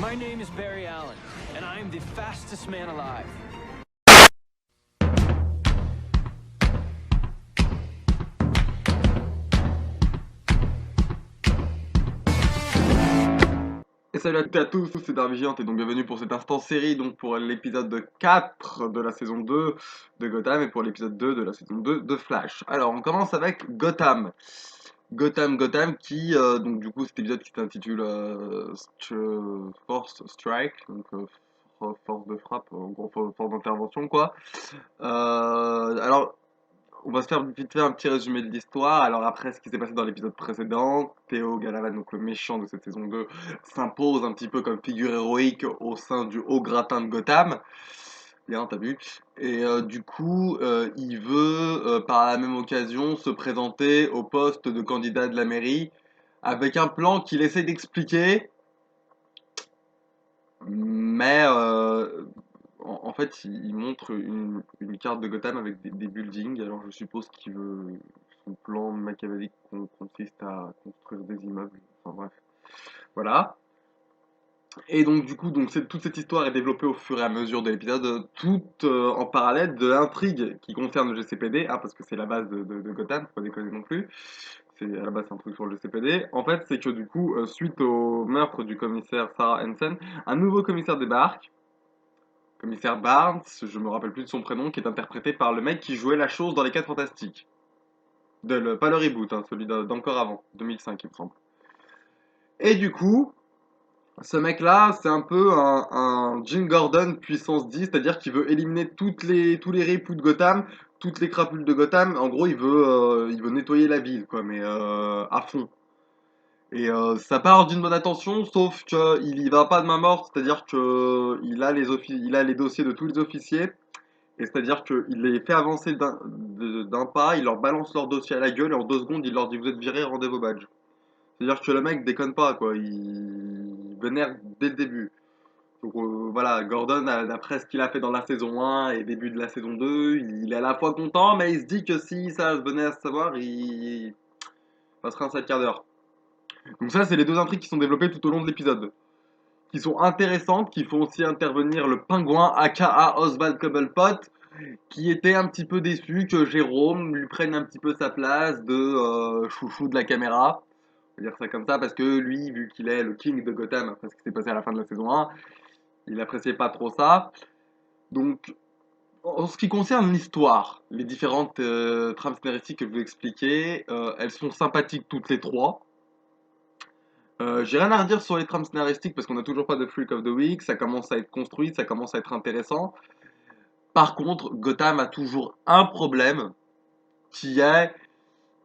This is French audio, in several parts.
My name is Barry Allen, and I am the fastest man alive. Et salut à toutes et à tous, c'est Darvigiant et donc bienvenue pour cet instant série, donc pour l'épisode 4 de la saison 2 de Gotham et pour l'épisode 2 de la saison 2 de Flash. Alors on commence avec Gotham. Gotham qui, donc du coup cet épisode qui s'intitule Force Strike, donc force de frappe, en gros force d'intervention quoi. Alors on va se faire vite fait un petit résumé de l'histoire. Alors après ce qui s'est passé dans l'épisode précédent, Theo Galavan, donc le méchant de cette saison 2, s'impose un petit peu comme figure héroïque au sein du haut gratin de Gotham. Bien, t'as vu. Et du coup, il veut par la même occasion se présenter au poste de candidat de la mairie avec un plan qu'il essaie d'expliquer, mais en fait, il montre une carte de Gotham avec des buildings. Alors, je suppose qu'il veut. Son plan machiavélique consiste à construire des immeubles. Enfin, bref. Voilà. Et donc, du coup, toute cette histoire est développée au fur et à mesure de l'épisode, tout en parallèle de l'intrigue qui concerne le GCPD. Ah, parce que c'est la base de Gotham, faut pas déconner non plus. À la base, c'est un truc sur le GCPD. En fait, c'est que du coup, suite au meurtre du commissaire Sarah Hansen, un nouveau commissaire débarque. Commissaire Barnes, je me rappelle plus de son prénom, qui est interprété par le mec qui jouait la chose dans les 4 Fantastiques. Pas le reboot, hein, celui d'encore avant, 2005 il me semble. Et du coup, ce mec-là, c'est un peu un Jim Gordon puissance 10, c'est-à-dire qu'il veut éliminer tous les ripoux de Gotham, toutes les crapules de Gotham. En gros, il veut nettoyer la ville, quoi, mais à fond. Et ça part d'une bonne intention, sauf qu'il y va pas de main morte, c'est-à-dire qu'il a il a les dossiers de tous les officiers. Et c'est-à-dire qu'il les fait avancer d'un pas, il leur balance leur dossier à la gueule et en 2 secondes il leur dit vous êtes virés, rendez vos badges. C'est-à-dire que le mec déconne pas quoi, il vénère dès le début. Donc voilà, Gordon, d'après ce qu'il a fait dans la saison 1 et début de la saison 2, il est à la fois content mais il se dit que si ça venait à se savoir, il passerait un sale quart d'heure. Donc ça c'est les 2 intrigues qui sont développées tout au long de l'épisode. Qui sont intéressantes, qui font aussi intervenir le pingouin aka Oswald Cobblepot, qui était un petit peu déçu que Jérôme lui prenne un petit peu sa place de chouchou de la caméra. On va dire ça comme ça parce que lui, vu qu'il est le king de Gotham après ce qui s'est passé à la fin de la saison 1, il appréciait pas trop ça. Donc, en ce qui concerne l'histoire, les différentes trames scénaristiques que je vais expliquer, elles sont sympathiques toutes les trois. J'ai rien à redire sur les trames scénaristiques parce qu'on n'a toujours pas de Freak of the Week, ça commence à être construit, ça commence à être intéressant. Par contre, Gotham a toujours un problème qui est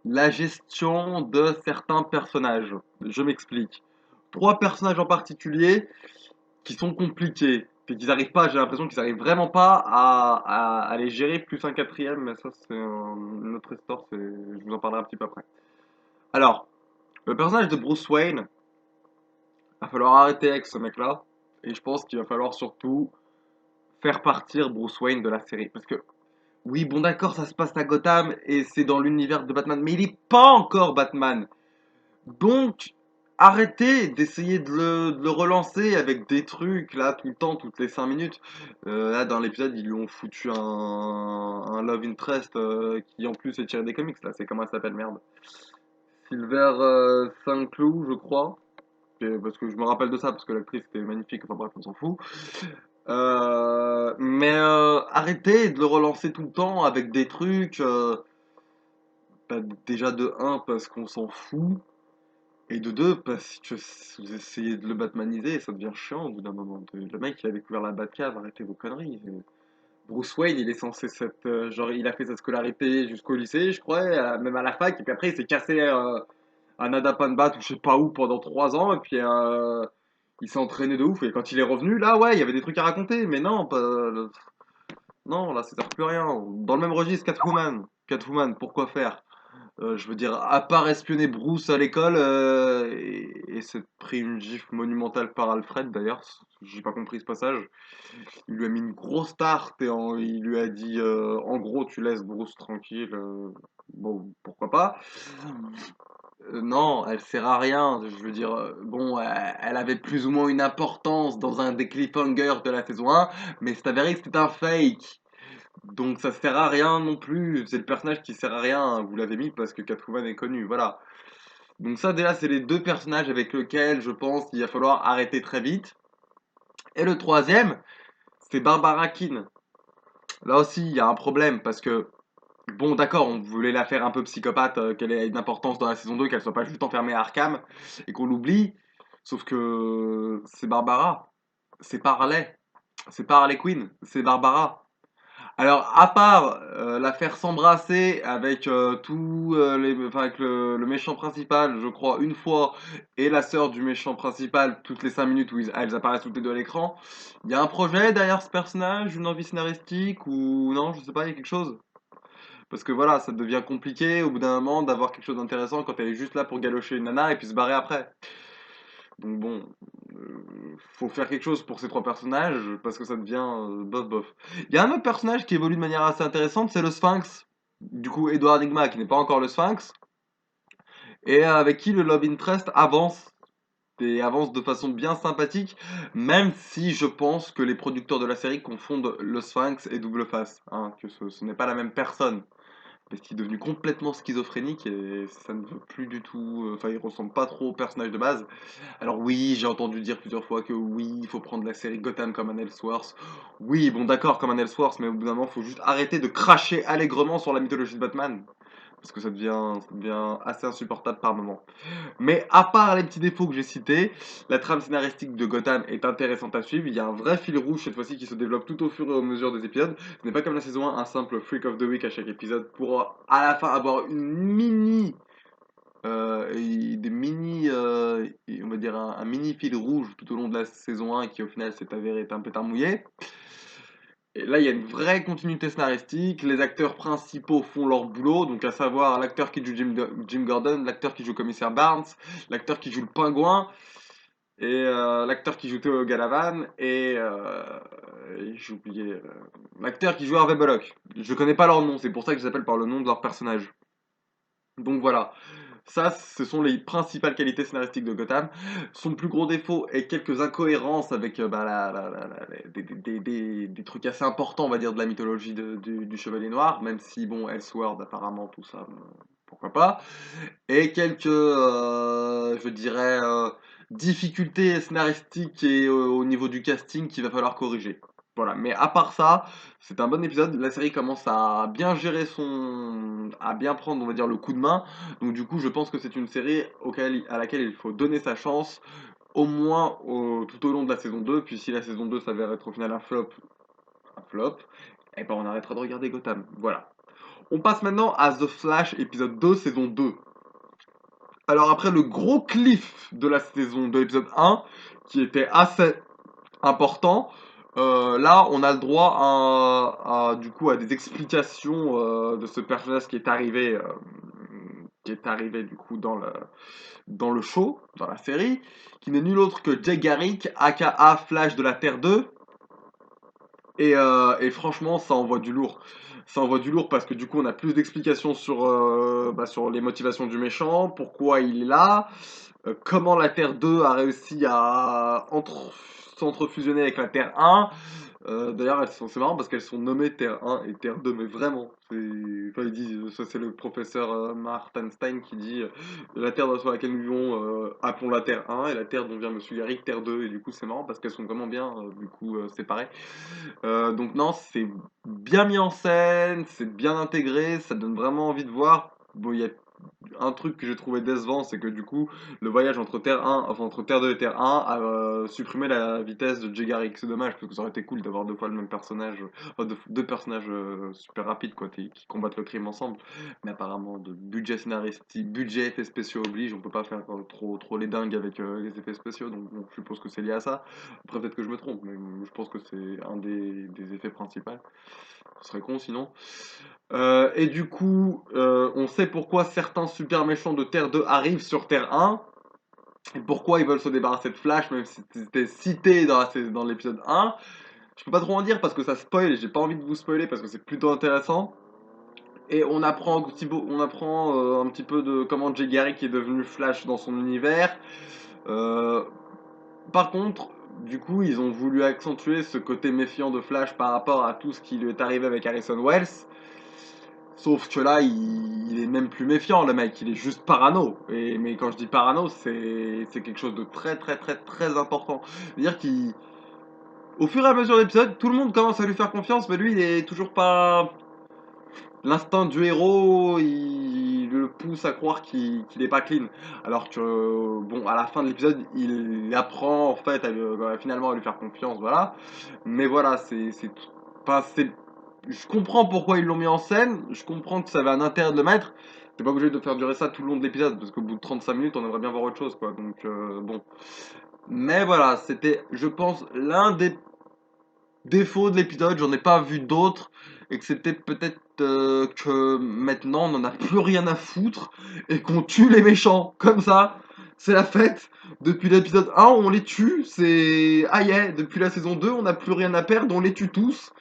la gestion de certains personnages. Je m'explique. 3 personnages en particulier qui sont compliqués. Et qu'ils n'arrivent pas, j'ai l'impression qu'ils n'arrivent vraiment pas à les gérer, plus un quatrième, mais ça c'est une autre histoire, je vous en parlerai un petit peu après. Alors, le personnage de Bruce Wayne, il va falloir arrêter avec ce mec-là, et je pense qu'il va falloir surtout faire partir Bruce Wayne de la série. Parce que oui, bon d'accord, ça se passe à Gotham et c'est dans l'univers de Batman, mais il est pas encore Batman. Donc, arrêtez d'essayer de le relancer avec des trucs, là, tout le temps, toutes les 5 minutes. Là, dans l'épisode, ils lui ont foutu un Love Interest qui, en plus, est tiré des comics, là. C'est comment elle s'appelle, merde. Silver Saint-Cloud, je crois. Parce que je me rappelle de ça, parce que l'actrice était magnifique, enfin bref, on s'en fout. Mais arrêtez de le relancer tout le temps avec des trucs. Bah, déjà de un parce qu'on s'en fout. Et de 2 parce que vous essayez de le batmaniser et ça devient chiant au bout d'un moment. Le mec il a découvert la Batcave, arrêtez vos conneries. Bruce Wayne il est censé s'être. Genre il a fait sa scolarité jusqu'au lycée, je crois, même à la fac, et puis après il s'est cassé à Nadapanbat ou je sais pas où pendant 3 ans, et puis il s'est entraîné de ouf, et quand il est revenu, là ouais, il y avait des trucs à raconter, mais non, non, là ça sert plus à rien. Dans le même registre, Catwoman, pourquoi faire? Je veux dire, à part espionner Bruce à l'école et s'être pris une gifle monumentale par Alfred d'ailleurs, j'ai pas compris ce passage. Il lui a mis une grosse tarte et il lui a dit en gros tu laisses Bruce tranquille. Bon, pourquoi pas. Non, elle sert à rien. Je veux dire, bon, elle avait plus ou moins une importance dans un des cliffhangers de la saison 1, mais c'est avéré que c'était un fake. Donc ça sert à rien non plus. C'est le personnage qui sert à rien, hein. Vous l'avez mis parce que Catwoman est connue, voilà. Donc ça déjà, c'est les deux personnages avec lesquels je pense qu'il va falloir arrêter très vite. Et le troisième, c'est Barbara Keane. Là aussi, il y a un problème parce que bon, d'accord, on voulait la faire un peu psychopathe, qu'elle ait une importance dans la saison 2, qu'elle soit pas juste enfermée à Arkham, et qu'on l'oublie. Sauf que c'est Barbara. C'est pas Harley. C'est pas Harley Quinn. C'est Barbara. Alors, à part la faire s'embrasser avec enfin, avec le méchant principal, je crois, une fois, et la sœur du méchant principal, toutes les 5 minutes où elles apparaissent toutes les deux à l'écran, il y a un projet derrière ce personnage, une envie scénaristique, ou non, je sais pas, il y a quelque chose. Parce que voilà, ça devient compliqué au bout d'un moment d'avoir quelque chose d'intéressant quand elle est juste là pour galocher une nana et puis se barrer après. Donc bon, faut faire quelque chose pour ces trois personnages parce que ça devient bof bof. Il y a un autre personnage qui évolue de manière assez intéressante, c'est le Sphinx. Du coup, Edward Nigma qui n'est pas encore le Sphinx et avec qui le Love Interest avance. Et avance de façon bien sympathique, même si je pense que les producteurs de la série confondent le Sphinx et Double Face, hein, que ce n'est pas la même personne. Parce qu'il est devenu complètement schizophrénique et ça ne veut plus du tout. Enfin, il ressemble pas trop au personnage de base. Alors, oui, j'ai entendu dire plusieurs fois que oui, il faut prendre la série Gotham comme un Elseworlds. Oui, bon, d'accord, comme un Elseworlds, mais au bout d'un moment, il faut juste arrêter de cracher allègrement sur la mythologie de Batman. Parce que ça devient assez insupportable par moment. Mais à part les petits défauts que j'ai cités, la trame scénaristique de Gotham est intéressante à suivre. Il y a un vrai fil rouge cette fois-ci qui se développe tout au fur et à mesure des épisodes. Ce n'est pas comme la saison 1, un simple Freak of the Week à chaque épisode pour à la fin avoir une mini. Des mini. On va dire un mini fil rouge tout au long de la saison 1 qui au final s'est avéré être un pétard mouillé. Et là, il y a une vraie continuité scénaristique. Les acteurs principaux font leur boulot, donc à savoir l'acteur qui joue Jim Gordon, l'acteur qui joue Commissaire Barnes, l'acteur qui joue le Pingouin, et l'acteur qui joue Theo Galavan, et j'ai oublié l'acteur qui joue Harvey Bullock. Je connais pas leur nom, c'est pour ça que je les appelle par le nom de leur personnage. Donc voilà. Ça, ce sont les principales qualités scénaristiques de Gotham. Son plus gros défaut est quelques incohérences avec bah, des trucs assez importants, on va dire, de la mythologie du Chevalier Noir, même si, bon, Elseworld, apparemment, tout ça, bon, pourquoi pas. Et quelques, je dirais, difficultés scénaristiques et au niveau du casting qu'il va falloir corriger. Voilà, mais à part ça, c'est un bon épisode. La série commence à bien gérer à bien prendre, on va dire, le coup de main. Donc du coup, je pense que c'est une série à laquelle il faut donner sa chance, au moins tout au long de la saison 2. Puis si la saison 2 s'avère être au final un flop, et ben on arrêtera de regarder Gotham. Voilà. On passe maintenant à The Flash, épisode 2, saison 2. Alors après le gros cliff de la saison de l'épisode 1, qui était assez important, là on a le droit du coup à des explications de ce personnage qui est arrivé du coup dans le show, dans la série, qui n'est nul autre que Jay Garrick, aka Flash de la Terre 2. Et franchement, ça envoie du lourd. Ça envoie du lourd parce que du coup, on a plus d'explications sur les motivations du méchant, pourquoi il est là, comment la Terre 2 a réussi à s'entrefusionner avec la Terre 1. D'ailleurs, c'est marrant parce qu'elles sont nommées Terre 1 et Terre 2, mais vraiment. Enfin, ils disent, ça c'est le professeur Martenstein qui dit la Terre sur laquelle nous vivons, appelons la Terre 1, et la Terre dont vient Monsieur Garrick, Terre 2. Et du coup, c'est marrant parce qu'elles sont vraiment bien, du coup, séparées. Donc non, c'est bien mis en scène, c'est bien intégré, ça donne vraiment envie de voir. Bon, il y a un truc que j'ai trouvé décevant, c'est que du coup, le voyage entre Terre 1, enfin entre Terre 2 et Terre 1 a supprimé la vitesse de Jay Garrick. C'est dommage parce que ça aurait été cool d'avoir deux fois le même personnage, enfin, deux personnages super rapides quoi, qui combattent le crime ensemble. Mais apparemment, de budget scénaristique, budget effets spéciaux oblige, on peut pas faire trop les dingues avec les effets spéciaux, donc bon, je suppose que c'est lié à ça. Après, peut-être que je me trompe, mais je pense que c'est un des effets principaux. Ce serait con sinon. Et du coup, on sait pourquoi certains super méchants de Terre 2 arrivent sur Terre 1. Et pourquoi ils veulent se débarrasser de Flash, même si c'était cité dans l'épisode 1. Je peux pas trop en dire parce que ça spoil et j'ai pas envie de vous spoiler parce que c'est plutôt intéressant. Et on apprend un petit peu de comment Jay Garrick est devenu Flash dans son univers. Euh, Par contre, du coup, ils ont voulu accentuer ce côté méfiant de Flash par rapport à tout ce qui lui est arrivé avec Harrison Wells. Sauf que là, il est même plus méfiant, le mec, il est juste parano. Mais quand je dis parano, c'est quelque chose de très très très très important. C'est-à-dire qu'au fur et à mesure de l'épisode, tout le monde commence à lui faire confiance, mais lui, il est toujours pas. L'instinct du héros, il le pousse à croire qu'il est pas clean. Alors que, bon, à la fin de l'épisode, il apprend en fait finalement à lui faire confiance, voilà. Mais voilà, enfin, je comprends pourquoi ils l'ont mis en scène, je comprends que ça avait un intérêt de le mettre. T'es pas obligé de faire durer ça tout le long de l'épisode, parce qu'au bout de 35 minutes, on aimerait bien voir autre chose, quoi. Donc, bon. Mais voilà, c'était, je pense, l'un des défaut de l'épisode, j'en ai pas vu d'autres, excepté peut-être que maintenant on en a plus rien à foutre et qu'on tue les méchants. Comme ça, c'est la fête. Depuis l'épisode 1, on les tue, c'est. Ah yeah, depuis la saison 2, on n'a plus rien à perdre, on les tue tous.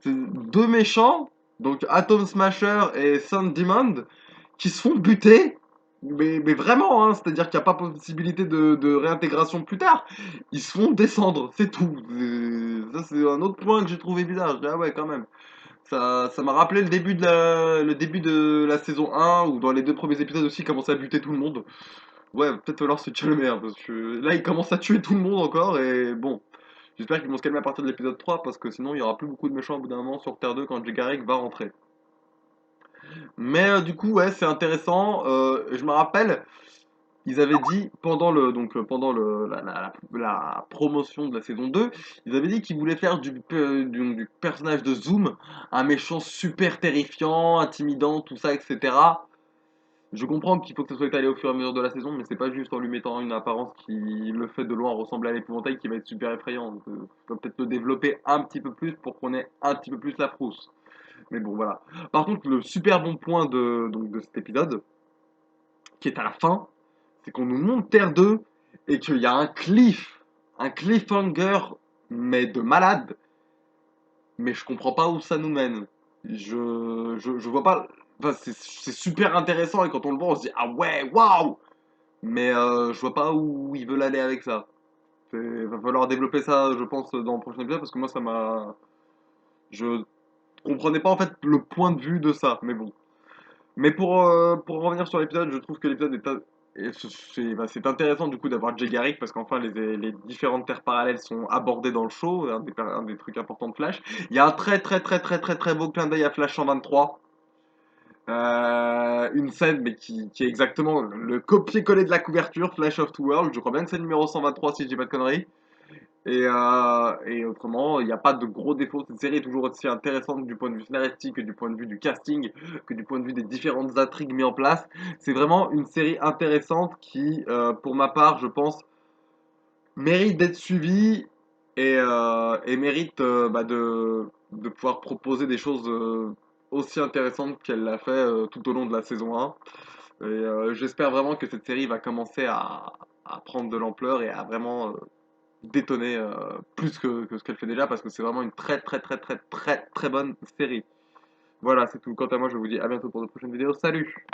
C'est deux méchants, donc Atom Smasher et Sun Demon, qui se font buter. Mais vraiment, hein, c'est-à-dire qu'il n'y a pas possibilité de réintégration plus tard. Ils se font descendre, c'est tout. Ça, c'est un autre point que j'ai trouvé bizarre. Je dis, ah ouais, quand même. Ça m'a rappelé le début de la saison 1, où dans les deux premiers épisodes aussi, ils commençaient à buter tout le monde. Ouais, peut-être falloir se calmer, hein, parce que là, ils commencent à tuer tout le monde encore, et bon. J'espère qu'ils vont se calmer à partir de l'épisode 3, parce que sinon, il y aura plus beaucoup de méchants au bout d'un moment sur Terre 2 quand Jay Garrick va rentrer. Mais du coup, ouais, c'est intéressant. Je me rappelle, ils avaient dit pendant la promotion de la saison 2, ils avaient dit qu'ils voulaient faire du personnage de Zoom un méchant super terrifiant, intimidant, tout ça, etc. Je comprends qu'il faut que ça soit étalé au fur et à mesure de la saison, mais c'est pas juste en lui mettant une apparence qui le fait de loin ressembler à l'épouvantail qui va être super effrayant. Donc, faut peut-être le développer un petit peu plus pour qu'on ait un petit peu plus la frousse. Mais bon, voilà. Par contre, le super bon point de cet épisode, qui est à la fin, c'est qu'on nous montre Terre 2 et qu'il y a un cliffhanger, mais de malade. Mais je comprends pas où ça nous mène. Je vois pas. Enfin, c'est super intéressant et quand on le voit, on se dit ah ouais, waouh! Mais je vois pas où ils veulent aller avec ça. Va falloir développer ça, je pense, dans le prochain épisode parce que moi ça m'a. Je comprenais pas en fait le point de vue de ça, mais bon. Mais pour revenir sur l'épisode, je trouve que l'épisode c'est intéressant du coup d'avoir Jay Garrick parce qu'enfin les différentes terres parallèles sont abordées dans le show, un des trucs importants de Flash. Il y a un très très très très très très beau clin d'œil à Flash 123. Une scène mais qui est exactement le copier-coller de la couverture Flash of Two Worlds. Je crois bien que c'est le numéro 123 si je dis pas de conneries. Et autrement, il n'y a pas de gros défauts. Cette série est toujours aussi intéressante du point de vue scénaristique, que du point de vue du casting, que du point de vue des différentes intrigues mises en place. C'est vraiment une série intéressante qui, pour ma part, je pense, mérite d'être suivie et mérite de pouvoir proposer des choses aussi intéressantes qu'elle l'a fait tout au long de la saison 1. Et j'espère vraiment que cette série va commencer à prendre de l'ampleur et à vraiment détonner plus que ce qu'elle fait déjà parce que c'est vraiment une très très très très très très bonne série. Voilà, c'est tout. Quant à moi, je vous dis à bientôt pour de prochaines vidéos. Salut!